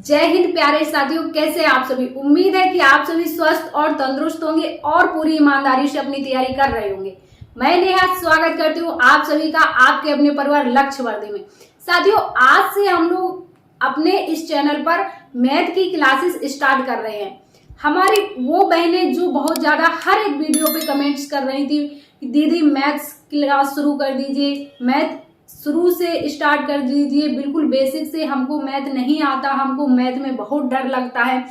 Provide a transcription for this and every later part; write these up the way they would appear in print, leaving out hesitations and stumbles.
जय हिंद प्यारे साथियों, कैसे हैं आप सभी। उम्मीद है कि आप सभी स्वस्थ और तंदुरुस्त होंगे और पूरी ईमानदारी से अपनी तैयारी कर रहे होंगे। मैं नेहा स्वागत करती हूँ आप सभी का आपके अपने परिवार लक्ष्य वर्दी में। साथियों, आज से हम लोग अपने इस चैनल पर मैथ की क्लासेस स्टार्ट कर रहे हैं। हमारी वो बहनें जो बहुत ज्यादा हर एक वीडियो पे कमेंट्स कर रही थी, दीदी मैथ्स क्लास शुरू कर दीजिए, मैथ शुरू से स्टार्ट कर दीजिए, बिल्कुल बेसिक से, हमको मैथ नहीं आता, हमको मैथ में बहुत डर लगता है।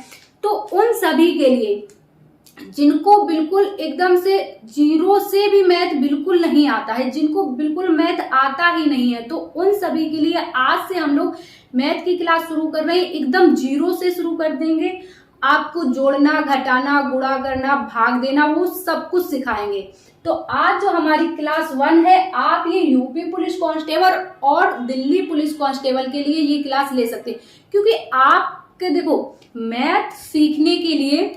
तो उन सभी के लिए जिनको बिल्कुल एकदम से जीरो से भी मैथ बिल्कुल नहीं आता है, जिनको बिल्कुल मैथ आता ही नहीं है, तो उन सभी के लिए आज से हम लोग मैथ की क्लास शुरू कर रहे हैं। एकदम जीरो से शुरू कर देंगे। आपको जोड़ना, घटाना, गुणा करना, भाग देना, वो सब कुछ सिखाएंगे। तो आज जो हमारी क्लास 1 है, आप ये यूपी पुलिस कांस्टेबल और दिल्ली पुलिस कांस्टेबल के लिए ये क्लास ले सकते हैं, क्योंकि आपके देखो मैथ सीखने के लिए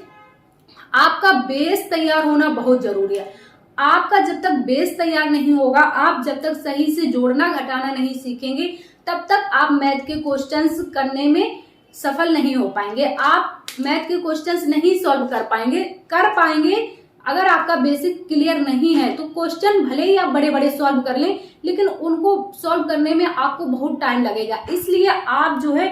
आपका बेस तैयार होना बहुत जरूरी है। आपका जब तक बेस तैयार नहीं होगा, आप जब तक सही से जोड़ना घटाना नहीं सीखेंगे, तब तक आप मैथ के क्वेश्चंस करने में सफल नहीं हो पाएंगे। आप मैथ के क्वेश्चंस नहीं सॉल्व कर पाएंगे अगर आपका बेसिक क्लियर नहीं है। तो क्वेश्चन भले ही आप बड़े बड़े सॉल्व कर लें, लेकिन उनको सॉल्व करने में आपको बहुत टाइम लगेगा। इसलिए आप जो है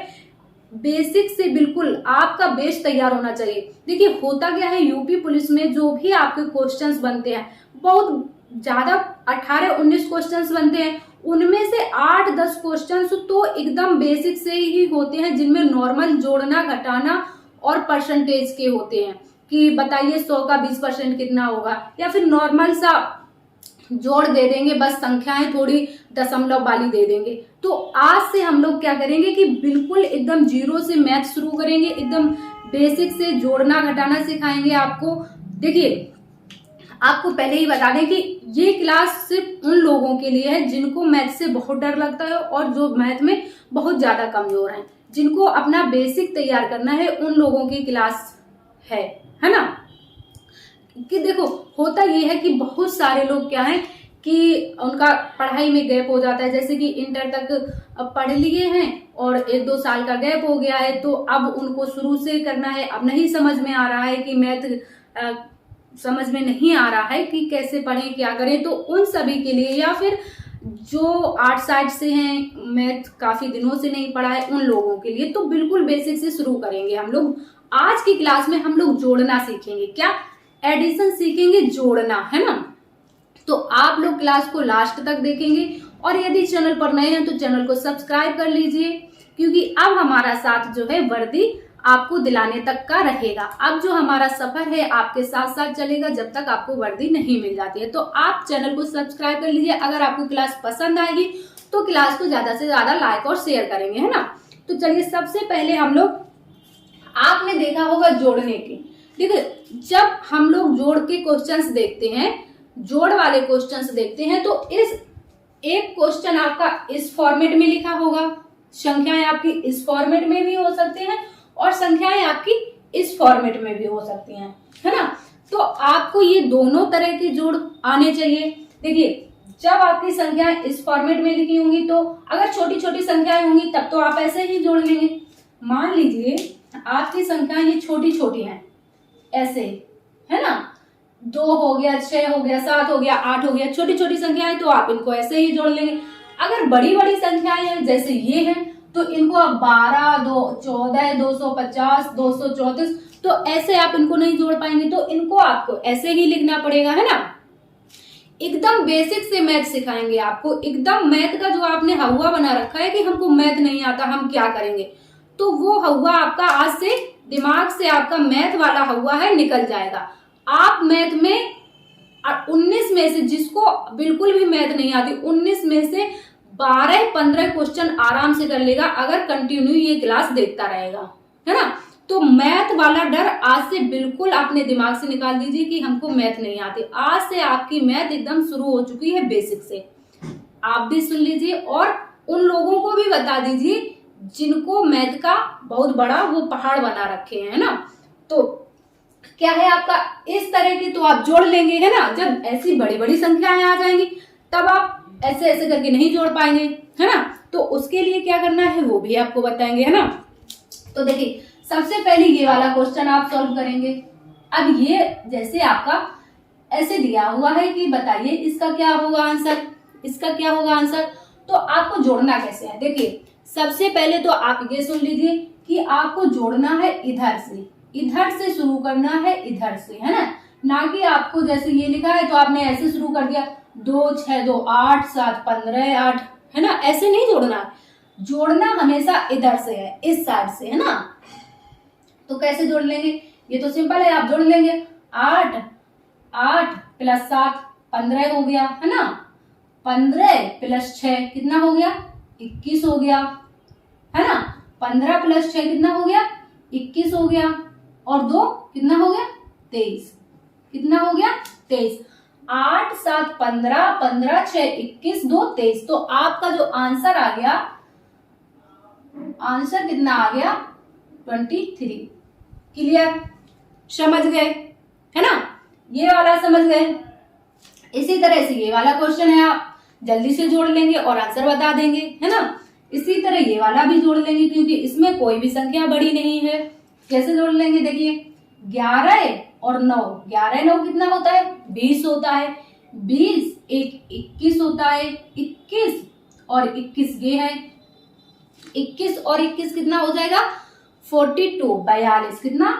बेसिक से बिल्कुल आपका बेस तैयार होना चाहिए। देखिए होता क्या है, यूपी पुलिस में जो भी आपके क्वेश्चंस बनते हैं, बहुत ज्यादा 18-19 क्वेश्चंस बनते हैं, उनमें से 8-10 क्वेश्चंस तो एकदम बेसिक से ही होते हैं, जिनमें नॉर्मल जोड़ना घटाना और परसेंटेज के होते हैं कि बताइए 100 का 20% कितना होगा, या फिर नॉर्मल सा जोड़ दे देंगे, बस संख्याएं थोड़ी दशमलव वाली दे देंगे। तो आज से हम लोग क्या करेंगे कि बिल्कुल एकदम जीरो से मैथ शुरू करेंगे, एकदम बेसिक से जोड़ना घटाना सिखाएंगे आपको। देखिए आपको पहले ही बता दें कि ये क्लास सिर्फ उन लोगों के लिए है जिनको मैथ से बहुत डर लगता है और जो मैथ में बहुत ज्यादा कमजोर हैं, जिनको अपना बेसिक तैयार करना है, उन लोगों की क्लास है ना। कि देखो होता ये है कि बहुत सारे लोग क्या है कि उनका पढ़ाई में गैप हो जाता है, जैसे कि इंटर तक पढ़ लिए हैं और 1-2 साल का गैप हो गया है, तो अब उनको शुरू से करना है। अब नहीं समझ में आ रहा है कि मैथ समझ में नहीं आ रहा है कि कैसे पढ़ें, क्या करें। तो उन सभी के लिए, या फिर जो आर्ट साइड से हैं, मैथ काफी दिनों से नहीं पढ़ा है, उन लोगों के लिए तो बिल्कुल बेसिक से शुरू करेंगे हम लोग। आज की क्लास में हम लोग जोड़ना सीखेंगे, क्या एडिशन सीखेंगे, जोड़ना, है ना। तो आप लोग क्लास को लास्ट तक देखेंगे, और यदि चैनल पर नए हैं तो चैनल को सब्सक्राइब कर लीजिए, क्योंकि अब हमारा साथ जो है वर्दी आपको दिलाने तक का रहेगा। अब जो हमारा सफर है आपके साथ साथ चलेगा जब तक आपको वर्दी नहीं मिल जाती है। तो आप चैनल को सब्सक्राइब कर लीजिए। अगर आपको क्लास पसंद आएगी तो क्लास को ज्यादा से ज्यादा लाइक और शेयर करेंगे, है ना। तो चलिए सबसे पहले हम लोग, आपने देखा होगा जोड़ने की, देखिए जब हम लोग जोड़ के क्वेश्चंस देखते हैं, जोड़ वाले क्वेश्चंस देखते हैं, तो इस एक क्वेश्चन आपका इस फॉर्मेट में लिखा होगा, संख्याएं आपकी इस फॉर्मेट में भी हो सकते हैं और संख्याएं आपकी इस फॉर्मेट में भी हो सकती हैं, है ना। तो आपको ये दोनों तरह के जोड़ आने चाहिए। देखिए जब आपकी संख्याएं इस फॉर्मेट में लिखी होंगी, तो अगर छोटी छोटी संख्याएं होंगी तब तो आप ऐसे ही जोड़ लेंगे। मान लीजिए आपकी संख्याएं ये छोटी छोटी हैं, ऐसे, है ना, 2 हो गया, 6 हो गया, 7 हो गया, 8 हो गया, छोटी छोटी संख्याएं, तो आप इनको ऐसे ही जोड़ लेंगे। अगर बड़ी बड़ी संख्याएं हैं जैसे ये हैं, तो इनको आप 12, 14, 250, 234, तो ऐसे आप इनको नहीं जोड़ पाएंगे, तो इनको आपको ऐसे ही लिखना पड़ेगा, है ना। एकदम बेसिक से मैथ सिखाएंगे आपको, एकदम मैथ का जो आपने हवा बना रखा है कि हमको मैथ नहीं आता, हम क्या करेंगे, तो वो हवा आपका आज से दिमाग से, आपका मैथ वाला हवा है, निकल जाएगा। आप मैथ में 19 में से, जिसको बिल्कुल भी मैथ नहीं आती, 19 में से 12-15 क्वेश्चन आराम से कर लेगा, अगर कंटिन्यू ये क्लास देखता रहेगा, है ना। तो मैथ वाला डर आज से बिल्कुल अपने दिमाग से निकाल दीजिए कि हमको मैथ नहीं आती। आज से आपकी मैथ एकदम शुरू हो चुकी है बेसिक से। आप भी सुन लीजिए और उन लोगों को भी बता दीजिए जिनको मैथ का बहुत बड़ा वो पहाड़ बना रखे हैं, है ना। तो क्या है आपका इस तरह की, तो आप जोड़ लेंगे, है ना। जब ऐसी बड़ी बड़ी संख्याएं आ जाएंगी तब आप ऐसे ऐसे करके नहीं जोड़ पाएंगे, है ना। तो उसके लिए क्या करना है वो भी आपको बताएंगे, है ना। तो देखिए सबसे पहले ये वाला क्वेश्चन आप सॉल्व करेंगे। अब ये जैसे आपका ऐसे दिया हुआ है कि बताइए इसका क्या होगा आंसर, इसका क्या होगा आंसर, तो आपको जोड़ना कैसे है। देखिए सबसे पहले तो आप ये सुन लीजिए कि आपको जोड़ना है इधर से शुरू करना है, इधर से, है ना कि आपको जैसे ये लिखा है तो आपने ऐसे शुरू कर दिया 2 6 2 8 7 15 8, है ना, ऐसे नहीं जोड़ना है। जोड़ना हमेशा इधर से है, इस साइड से, है ना। तो कैसे जोड़ लेंगे, ये तो सिंपल है, आप जोड़ लेंगे 8 8 + 7 15 हो गया, है ना। 15 + 6 कितना हो गया, 21 हो गया, है ना। 15 + 6 कितना हो गया, 21 हो गया, और 2 कितना हो गया, 23, कितना हो गया, 23। 8 7 15 15 6 21 2 23। तो आपका जो आंसर आ गया, आंसर कितना आ गया, 23। क्लियर, समझ गए, है ना, ये वाला समझ गए। इसी तरह से ये वाला क्वेश्चन है, आप जल्दी से जोड़ लेंगे और आंसर बता देंगे, है ना। इसी तरह ये वाला भी जोड़ लेंगे क्योंकि इसमें कोई भी संख्या बड़ी नहीं है। कैसे जोड़ लेंगे, देखिए 11 और 9, 11 9 कितना होता है, 20 होता है। 20 एक 21 होता है, 21 और 21 ये है, 21 और 21 कितना हो जाएगा, 42 42, कितना,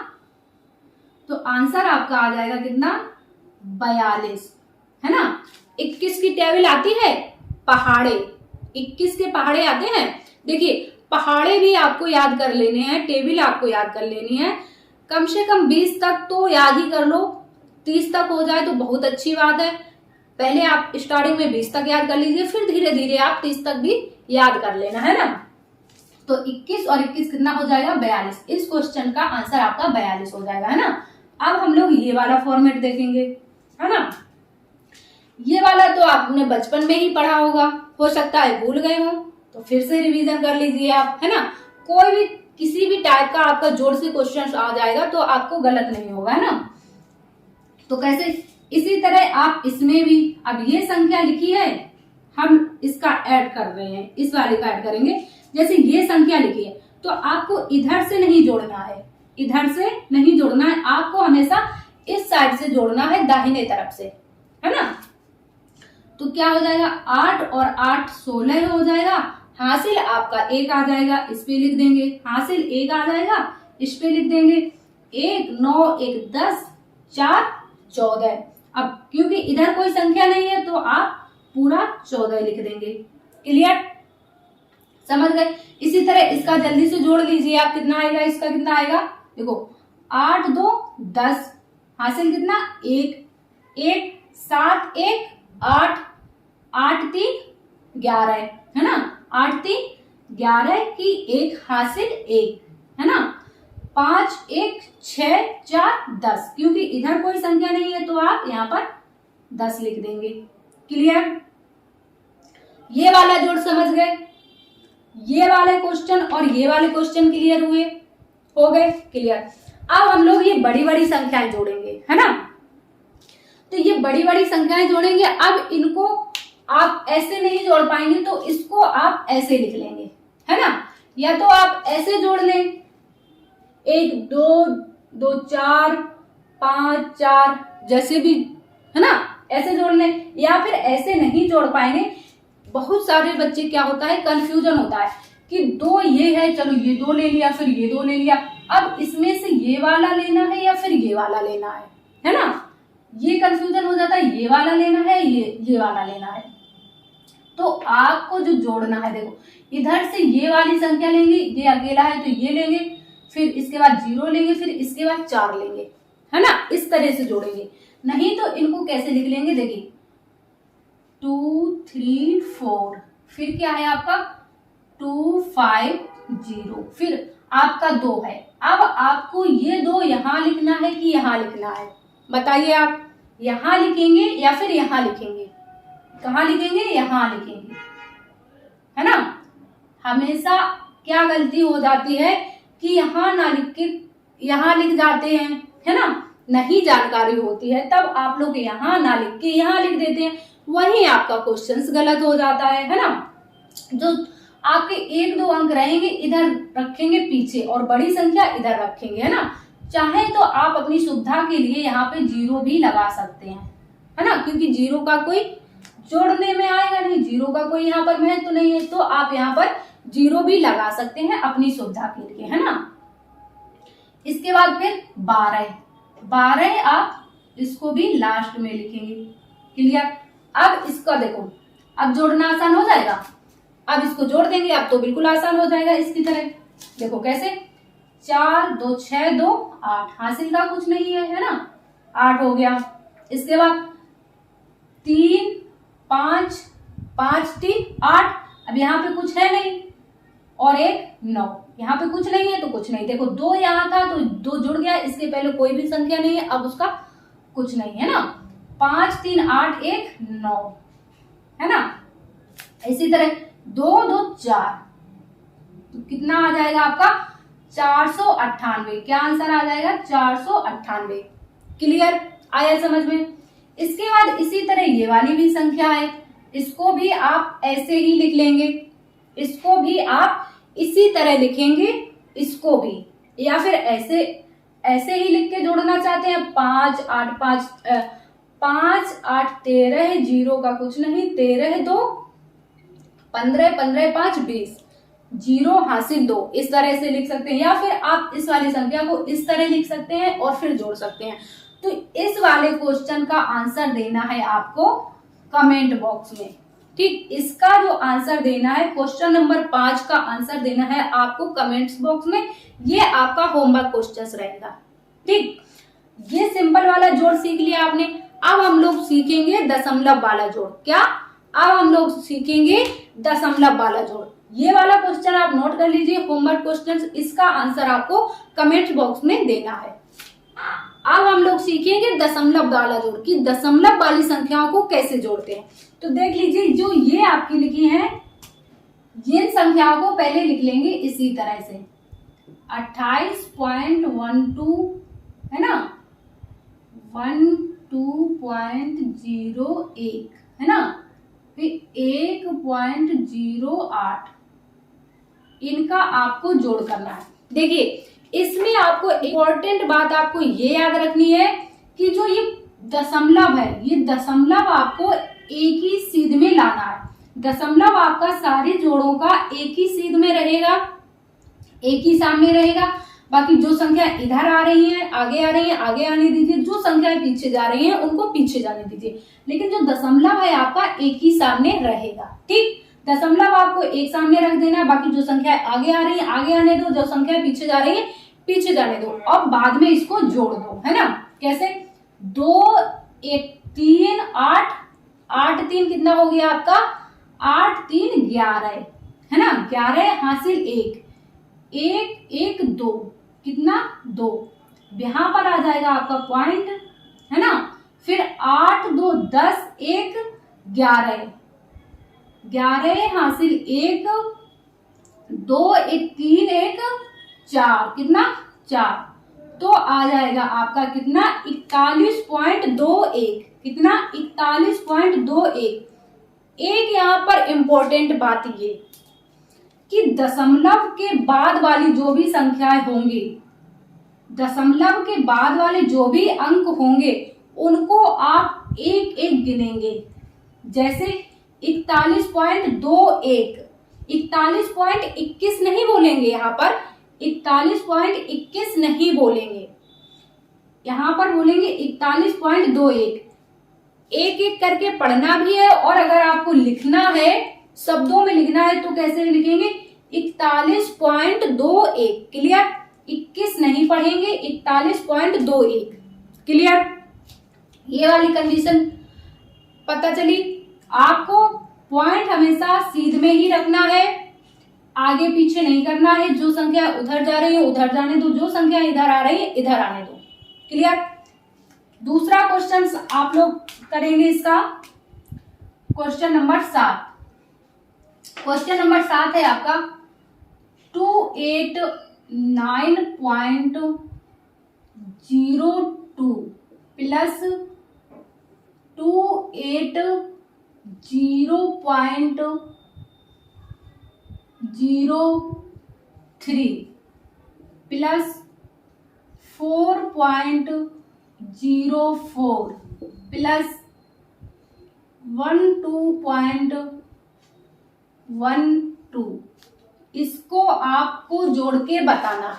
तो आंसर आपका आ जाएगा कितना, 42, है ना। 21 की टेबल आती है पहाड़े, 21 के पहाड़े आते हैं। देखिए पहाड़े भी आपको याद कर लेने हैं, टेबल आपको याद कर लेनी है, कम से कम 20 तक तो याद ही कर लो, 30 तक हो जाए तो बहुत अच्छी बात है। पहले आप स्टार्टिंग में 20 तक याद कर लीजिए, फिर धीरे धीरे आप 30 तक भी याद कर लेना, है ना। तो 21 और 21 कितना हो जाएगा, 42। इस क्वेश्चन का आंसर आपका 42 हो जाएगा, है ना। अब हम लोग ये वाला फॉर्मेट देखेंगे, है ना। ये वाला तो आपने बचपन में ही पढ़ा होगा, हो सकता है भूल गए हो, तो फिर से रिवीजन कर लीजिए आप, है ना। कोई भी किसी भी टाइप का आपका जोड़ से क्वेश्चन आ जाएगा तो आपको गलत नहीं होगा, है ना। तो कैसे, इसी तरह आप इसमें भी, अब ये संख्या लिखी है, हम इसका ऐड कर रहे हैं, इस वाले का ऐड करेंगे। जैसे ये संख्या लिखी है तो आपको इधर से नहीं जोड़ना है, इधर से नहीं जोड़ना है, आपको हमेशा इस साइड से जोड़ना है, दाहिने तरफ से, है ना। तो क्या हो जाएगा, 8 और 8 16 हो जाएगा। हासिल आपका 1 आ जाएगा, इस पे लिख देंगे, हासिल 1 आ जाएगा, इस पे लिख देंगे 1 9 1 10 4 14। अब क्योंकि इधर कोई संख्या नहीं है तो आप पूरा 14 लिख देंगे। क्लियर, समझ गए। इसी तरह इसका जल्दी से जोड़ लीजिए आप, कितना आएगा, इसका कितना आएगा, देखो 8 2 10, हासिल कितना 1 1 7 1 8 8 3 11, है ना। 8 3 11 की 1 हासिल 1, है ना। 5 1 6 4 10, क्योंकि इधर कोई संख्या नहीं है तो आप यहाँ पर 10 लिख देंगे। क्लियर, ये वाला जोड़ समझ गए। ये वाले क्वेश्चन और ये वाले क्वेश्चन क्लियर हुए, हो गए क्लियर। अब हम लोग ये बड़ी बड़ी संख्याएं जोड़ेंगे, है ना। तो ये बड़ी बड़ी संख्याएं जोड़ेंगे। अब इनको आप ऐसे नहीं जोड़ पाएंगे तो इसको आप ऐसे लिख लेंगे, है ना। या तो आप ऐसे जोड़ लें, 1 2 2 4 5 4, जैसे भी, है ना, ऐसे जोड़ लें। या फिर ऐसे नहीं जोड़ पाएंगे, बहुत सारे बच्चे क्या होता है, कंफ्यूजन होता है कि 2 ये है, चलो ये 2 ले लिया, फिर ये 2 ले लिया, अब इसमें से ये वाला लेना है या फिर ये वाला लेना है ना। ये कंफ्यूजन हो जाता है, ये वाला लेना है, ये वाला लेना है। तो आपको जो जोड़ना है, देखो इधर से ये वाली संख्या लेंगे, ये अकेला है तो ये लेंगे, फिर इसके बाद 0 लेंगे, फिर इसके बाद 4 लेंगे, है ना। इस तरह से जोड़ेंगे। नहीं तो इनको कैसे लिख लेंगे, देखिए 2 3 4, फिर क्या है आपका 2 5 0, फिर आपका 2 है। अब आपको ये 2 यहां लिखना है कि यहां लिखना है, बताइए आप। यहां लिखेंगे या फिर यहां लिखेंगे, कहां लिखेंगे, यहां लिखेंगे, है ना। हमेशा क्या गलती हो जाती है कि यहां ना लिख के यहां लिख जाते हैं, है ना। नहीं जानकारी होती है तब आप लोग यहां ना लिख के यहां लिख देते हैं, वही आपका क्वेश्चन गलत हो जाता है ना। जो आपके 1-2 अंक रहेंगे इधर रखेंगे पीछे और बड़ी संख्या इधर रखेंगे, है ना। चाहे तो आप अपनी सुविधा के लिए यहाँ पे 0 भी लगा सकते हैं, है ना, क्योंकि 0 का कोई जोड़ने में आएगा नहीं, 0 का कोई यहाँ पर महत्व नहीं है, तो आप यहाँ पर 0 भी लगा सकते हैं अपनी सुविधा के लिए, है ना। इसके बाद फिर 12 आप इसको भी लास्ट में लिखेंगे। क्लियर। अब इसका देखो, अब जोड़ना आसान हो जाएगा। अब इसको जोड़ देंगे, अब तो बिल्कुल आसान हो जाएगा इसकी तरह। देखो कैसे, 4 2 6 2 8, हासिल का कुछ नहीं है ना, 8 हो गया। इसके बाद 3 5 5 3 8, अब यहाँ पे कुछ है नहीं, और 1 9, यहाँ पे कुछ नहीं है तो कुछ नहीं। देखो 2 यहाँ था तो 2 जुड़ गया, इसके पहले कोई भी संख्या नहीं है, अब उसका कुछ नहीं है ना। 5 3 8 1 9, है ना। इसी तरह 2 2 4, तो कितना आ जाएगा आपका 498। क्या आंसर आ जाएगा 498। क्लियर, आया समझ में। इसके बाद इसी तरह ये वाली भी संख्या है, इसको भी आप ऐसे ही लिख लेंगे, इसको भी आप इसी तरह लिखेंगे, इसको भी, या फिर ऐसे ऐसे ही लिख के जोड़ना चाहते हैं। 5 8 5 5 8 13, 0 का कुछ नहीं, 13 2 15 15 5 20, 0 हासिल 2, इस तरह से लिख सकते हैं। या फिर आप इस वाली संख्या को इस तरह लिख सकते हैं और फिर जोड़ सकते हैं। तो इस वाले क्वेश्चन का आंसर देना है आपको कमेंट बॉक्स में। ठीक, इसका जो आंसर देना है, क्वेश्चन नंबर 5 का आंसर देना है आपको कमेंट्स बॉक्स में। ये आपका होमवर्क क्वेश्चन रहेगा। ठीक, ये सिंपल वाला जोड़ सीख लिया आपने। अब हम लोग सीखेंगे दशमलव वाला जोड़। क्या, अब हम लोग सीखेंगे दशमलव वाला जोड़। ये वाला क्वेश्चन आप नोट कर लीजिए, होमवर्क क्वेश्चन, इसका आंसर आपको कमेंट बॉक्स में देना है। अब हम लोग सीखेंगे दशमलव वाला जोड़, कि दशमलव वाली संख्याओं को कैसे जोड़ते हैं। तो देख लीजिए, जो ये आपकी लिखी है, ये संख्याओं को पहले लिख लेंगे इसी तरह से, 28.12, है ना, 12.01, है ना, फिर 1.08, इनका आपको जोड़ करना है। देखिए, इसमें आपको इम्पोर्टेंट बात आपको ये याद रखनी है कि जो ये दशमलव है, ये दशमलव आपको एक ही सीध में लाना है। दशमलव आपका सारे जोड़ों का एक ही सीध में रहेगा, एक ही सामने रहेगा। बाकी जो संख्या इधर आ रही है, आगे आ रही है, आगे आने दीजिए। जो संख्याएं पीछे जा रही हैं उनको पीछे जाने दीजिए, लेकिन जो दशमलव है आपका एक ही सामने रहेगा। ठीक, दशमलव आपको एक सामने रख देना, बाकी जो संख्या आगे आ रही है आगे आने दो, जो संख्या पीछे जा रही है पीछे जाने दो, और बाद में इसको जोड़ दो, है ना। कैसे, 2 1 3 8, 8 3 कितना हो गया आपका, 8 3 11, है ना, 11 हासिल 1 1 1 2, कितना 2, यहां पर आ जाएगा आपका पॉइंट, है ना। फिर 8 2 10 1 11, 11 हासिल 1 2 1 3 1 4, कितना 4, तो आ जाएगा आपका कितना 41.21, कितना 41.21। एक यहाँ पर इंपॉर्टेंट बात ये कि दशमलव के बाद वाली जो भी संख्याएं होंगी, दशमलव के बाद वाले जो भी अंक होंगे, उनको आप एक एक गिनेंगे। जैसे 41.21, 41.21 नहीं बोलेंगे, यहाँ पर 41.21 नहीं बोलेंगे, यहाँ पर बोलेंगे 41.21। एक एक करके पढ़ना भी है, और अगर आपको लिखना है, शब्दों में लिखना है, तो कैसे लिखेंगे 41.21। क्लियर, 21 नहीं पढ़ेंगे, 41.21। क्लियर, ये वाली कंडीशन पता चली। आपको पॉइंट हमेशा सीध में ही रखना है, आगे पीछे नहीं करना है। जो संख्या उधर जा रही है उधर जाने दो, जो संख्या इधर आ रही है इधर आने दो। क्लियर। दूसरा क्वेश्चन आप लोग करेंगे, इसका क्वेश्चन नंबर 7। क्वेश्चन नंबर 7 है आपका 289.02 प्लस 280.02 4.03 प्लस 4.04 प्लस 12.12, इसको आपको जोड़ के बताना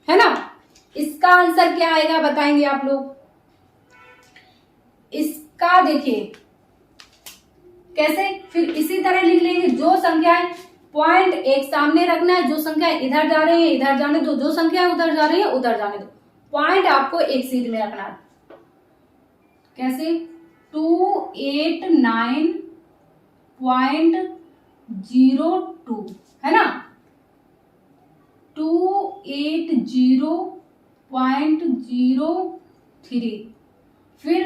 है ना। इसका आंसर क्या आएगा बताएंगे आप लोग। इसका देखिए कैसे, फिर इसी तरह लिख लेंगे। जो संख्या है पॉइंट एक सामने रखना है, जो संख्या इधर जा रही है इधर जाने दो, जो संख्या उधर जा रही है उधर जाने दो। पॉइंट आपको एक सीध में रखना है। कैसे, 289.02 है ना, 280.03, फिर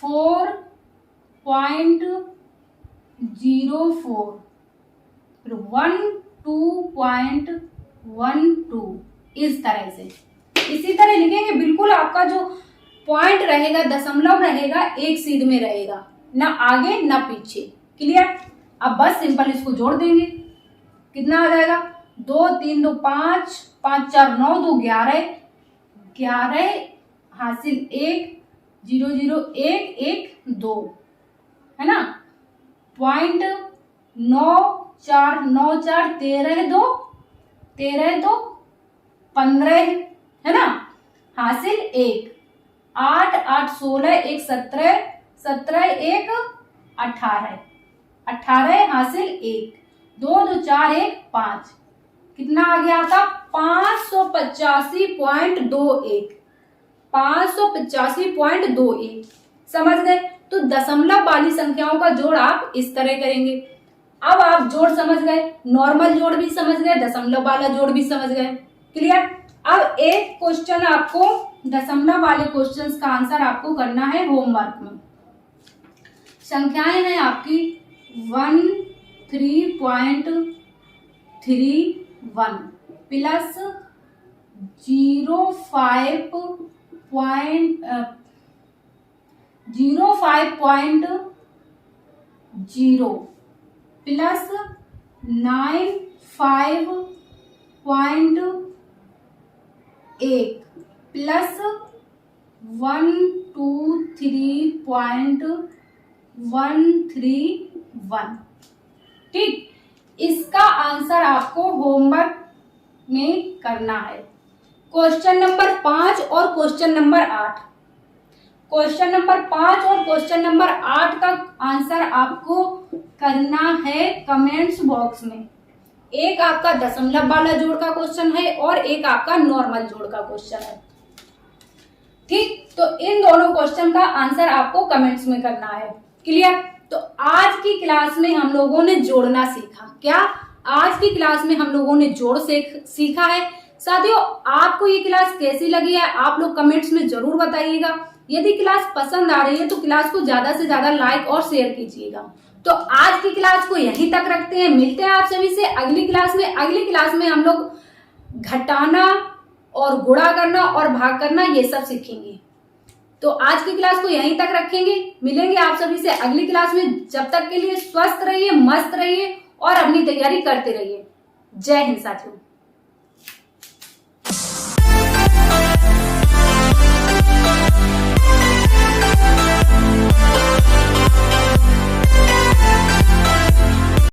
4.04, फिर 12.12, इस तरह से इसी तरह लिखेंगे। बिल्कुल आपका जो पॉइंट रहेगा, दशमलव रहेगा, एक सीध में रहेगा, ना आगे ना पीछे। क्लियर। अब बस सिंपल इसको जोड़ देंगे। कितना आ जाएगा, 2 3 2 5, 5 4 9, 2 11, 11 हासिल 1, 0 0 1 1 2 है ना, पॉइंट 9 4 9 4, 13 2 13 2 15 है ना, हासिल 1, 8 8 16 1 17 17 1 18 18 हासिल 1, 2 2 4 1 5, कितना आ गया आपका 585.21, 585.21। समझ गए। तो दशमलव वाली संख्याओं का जोड़ आप इस तरह करेंगे। अब आप जोड़ समझ गए, नॉर्मल जोड़ भी समझ गए, दशमलव वाला जोड़ भी समझ गए। क्लियर। अब एक क्वेश्चन आपको दशमलव वाले क्वेश्चंस का आंसर आपको करना है होमवर्क में। संख्याएं हैं आपकी 13.31 प्लस 05.0 प्लस 95.8 प्लस 123.131। ठीक, इसका आंसर आपको होमवर्क में करना है। क्वेश्चन नंबर 5 और क्वेश्चन नंबर 8, क्वेश्चन नंबर 5 और क्वेश्चन नंबर 8 का आंसर आपको करना है कमेंट्स बॉक्स में। एक आपका दशमलव वाला जोड़ का क्वेश्चन है और एक आपका नॉर्मल जोड़ का क्वेश्चन है। ठीक, तो इन दोनों क्वेश्चन का आंसर आपको कमेंट्स में करना है। क्लियर। तो आज की क्लास में हम लोगों ने जोड़ना सीखा। क्या आज की क्लास में हम लोगों ने जोड़ सीखा है। साथियों, आपको ये क्लास कैसी लगी है आप लोग कमेंट्स में जरूर बताइएगा। यदि क्लास पसंद आ रही है तो क्लास को ज्यादा से ज्यादा लाइक और शेयर कीजिएगा। तो आज की क्लास को यहीं तक रखते हैं। मिलते हैं आप सभी से अगली क्लास में। अगली क्लास में हम लोग घटाना और गुणा करना और भाग करना ये सब सीखेंगे। तो आज की क्लास को यहीं तक रखेंगे। मिलेंगे आप सभी से अगली क्लास में। जब तक के लिए स्वस्थ रहिए, मस्त रहिए और अपनी तैयारी करते रहिए। जय हिंद साथियों।